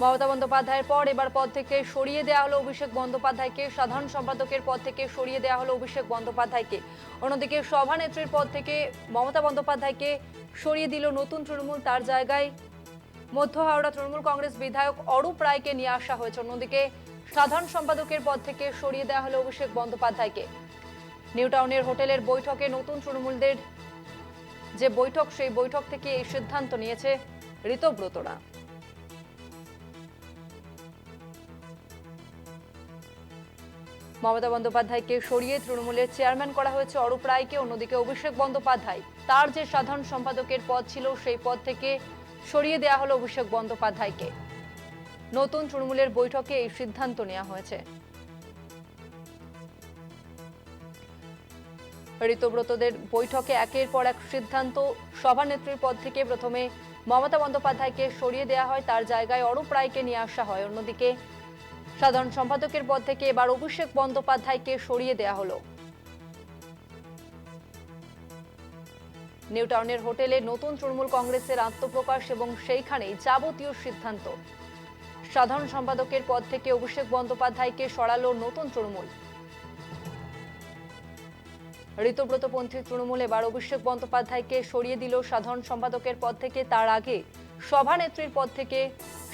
মমতা বন্দ্যোপাধ্যায়ের পর এবার পদ থেকে সরিয়ে দেওয়া হলো অভিষেক বন্দ্যোপাধ্যায়কে। সাধারণ সম্পাদকের পদ থেকে সরিয়ে দেওয়া হলো অভিষেক বন্দ্যোপাধ্যায়কে। অন্যদিকে সভানেত্রীর পদ থেকে মমতা বন্দ্যোপাধ্যায়কে সরিয়ে দিল নতুন তৃণমূল। তার জায়গায় মধ্য হাওড়া তৃণমূল কংগ্রেস বিধায়ক অরূপ রায়কে নিয়ে আসা হয়েছে। অন্যদিকে সাধারণ সম্পাদকের পদ থেকে সরিয়ে দেওয়া হলো অভিষেক বন্দ্যোপাধ্যায়কে। নিউ টাউনের হোটেলের বৈঠকে নতুন তৃণমূলদের যে বৈঠক, সেই বৈঠক থেকে এই সিদ্ধান্ত নিয়েছে ঋতব্রতরা। মমতা বন্দ্যোপাধ্যায়কে সরিয়ে তৃণমূলের চেয়ারম্যান করা হয়েছে অরূপ রায়কে। অন্যদিকে অভিষেক বন্দ্যোপাধ্যায় তার যে সাধারণ সম্পাদকের পদ ছিল, সেই পদ থেকে সরিয়ে দেওয়া হলো অভিষেক বন্দ্যোপাধ্যায়কে। নতুন তৃণমূলের বৈঠকে এই সিদ্ধান্ত নেওয়া হয়েছে। ঋতব্রতদের বৈঠকে একের পর এক সিদ্ধান্ত। সভানেত্রীর পদ থেকে প্রথমে মমতা বন্দ্যোপাধ্যায়কে সরিয়ে দেওয়া হয়, তার জায়গায় অরূপ রায়কে নিয়ে আসা হয়। অন্যদিকে সাধারণ সম্পাদকের পদ থেকে এবার অভিষেক বন্দ্যোপাধ্যায়কে সরিয়ে দেওয়া হলো। নিউ টাউনের হোটেলে নতুন তৃণমূল কংগ্রেসের আত্মপ্রকাশ এবং সেইখানেই যাবতীয় সিদ্ধান্ত। সাধারণ সম্পাদকের পদ থেকে অভিষেক বন্দ্যোপাধ্যায়কে সরালো নতুন তৃণমূল। ঋতব্রতপন্থী তৃণমূল এবার অভিষেক বন্দ্যোপাধ্যায়কে সরিয়ে দিল সাধারণ সম্পাদকের পদ থেকে। তার আগে সভানেত্রীর পদ থেকে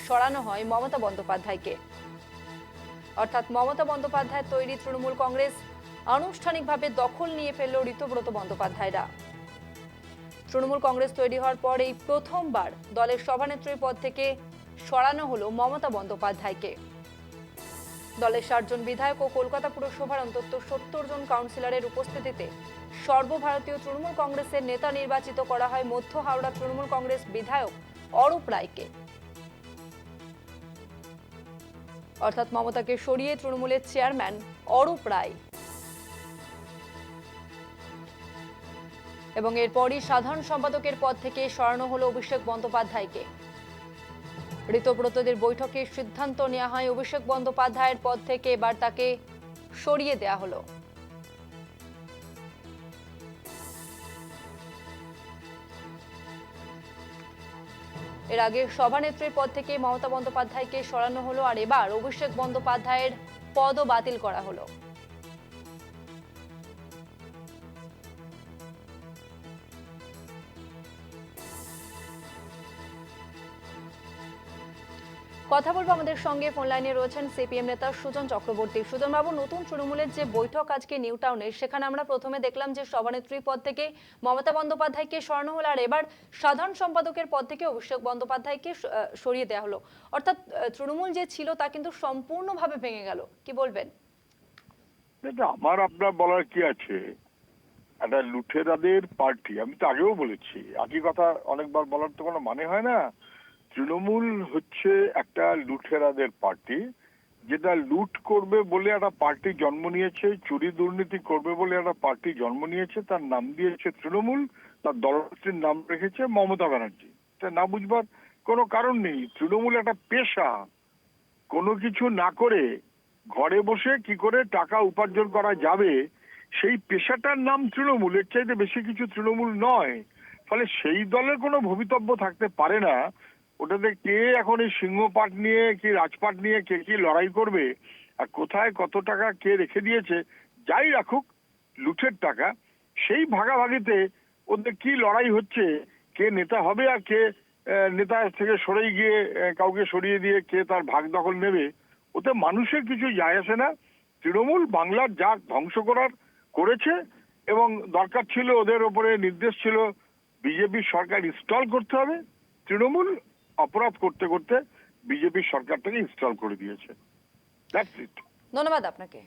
সরানো হয় মমতা বন্দ্যোপাধ্যায়কে। অর্থাৎ মমতা বন্দ্যোপাধ্যায়ের তৈরি তৃণমূল কংগ্রেস আনুষ্ঠানিকভাবে দখল নিয়ে ফেলল ঋতব্রত বন্দ্যোপাধ্যায়রা। তৃণমূল কংগ্রেস তৈরি হওয়ার পর এই প্রথমবার দলের সভানেত্রীর পদ থেকে সরানো হলো মমতা বন্দ্যোপাধ্যায়কে। দলের 60 জন বিধায়ক ও কলকাতা পুরসভার অন্তত 70 জন কাউন্সিলরের উপস্থিতিতে সর্বভারতীয় তৃণমূল কংগ্রেসের নেতা নির্বাচিত করা হয় মধ্য হাওড়া তৃণমূল কংগ্রেস বিধায়ক অরূপ রায়কে। অর্থাৎ মমতাকে সরিয়ে তৃণমূলের চেয়ারম্যান অরূপ রায়। এবং এরপরই সাধারণ সম্পাদকের পদ থেকে সরানো হলো অভিষেক বন্দ্যোপাধ্যায়কে। ঋতব্রতদের বৈঠকে সিদ্ধান্ত নেওয়া হয় অভিষেক বন্দ্যোপাধ্যায়ের পদ থেকে এবার তাকে সরিয়ে দেওয়া হলো। এর আগে সভানেত্রীর পদ থেকে মমতা বন্দ্যোপাধ্যায়কে সরানো হলো, আর এবার অভিষেক বন্দ্যোপাধ্যায়ের পদও বাতিল করা হলো। কথা বলবো, আমাদের সঙ্গে ফোন লাইনে রয়েছেন সিপিএম নেতা সুজন চক্রবর্তী। সুজন বাবু, নতুন তৃণমূলের যে বৈঠক আজকে নিউ টাউনে, সেখানে আমরা প্রথমে দেখলাম যে সভানেত্রীর পদ থেকে মমতা বন্দ্যোপাধ্যায়কে সরানো হলো, আর এবার সাধারণ সম্পাদকের পদ থেকে অভিষেক বন্দ্যোপাধ্যায়কে সরিয়ে দেওয়া হলো। অর্থাৎ তৃণমূল যে ছিল তা কিন্তু সম্পূর্ণভাবে ভেঙে গেল, কি বলবেন? আমার আপনার বলার কি আছে, একটা লুঠেরাদের পার্টি। আমি তো আগেও বলেছি, একই কথা অনেকবার বলার তো কোনো মানে হয় না। তৃণমূল হচ্ছে একটা লুঠেরাদের পার্টি, যেটা লুট করবে বলে একটা পার্টি জন্ম নিয়েছে, চুরি দুর্নীতি করবে বলে একটা পার্টি জন্ম নিয়েছে, তার নাম দিয়েছে তৃণমূল, তার দলনেত্রীর নাম রেখেছে মমতা ব্যানার্জি। এটা না বুঝবার কোনো কারণ নেই। তৃণমূল একটা পেশা, কোনো কিছু না করে ঘরে বসে কি করে টাকা উপার্জন করা যাবে, সেই পেশাটার নাম তৃণমূল। এর চাইতে বেশি কিছু তৃণমূল নয়। ফলে সেই দলের কোনো ভবিতব্য থাকতে পারে না। ওটাতে কে এখন এই সিংহপাট নিয়ে কি রাজপাট নিয়ে কে কি লড়াই করবে, আর কোথায় কত টাকা কে রেখে দিয়েছে, যাই রাখুক, লুঠের টাকা, সেই ভাগাভাগিতে ওদের কি লড়াই হচ্ছে, কে নেতা হবে আর কে নেতা থেকে সরে গিয়ে কাউকে সরিয়ে দিয়ে কে তার ভাগ দখল নেবে, ওতে মানুষের কিছু যায় আসে না। তৃণমূল বাংলার যা ধ্বংস করার করেছে, এবং দরকার ছিল, ওদের ওপরে নির্দেশ ছিল বিজেপির সরকার ইনস্টল করতে হবে। তৃণমূল অপরাধ করতে করতে বিজেপির সরকারটাকে ইনস্টল করে দিয়েছে। That's it. ধন্যবাদ আপনাকে।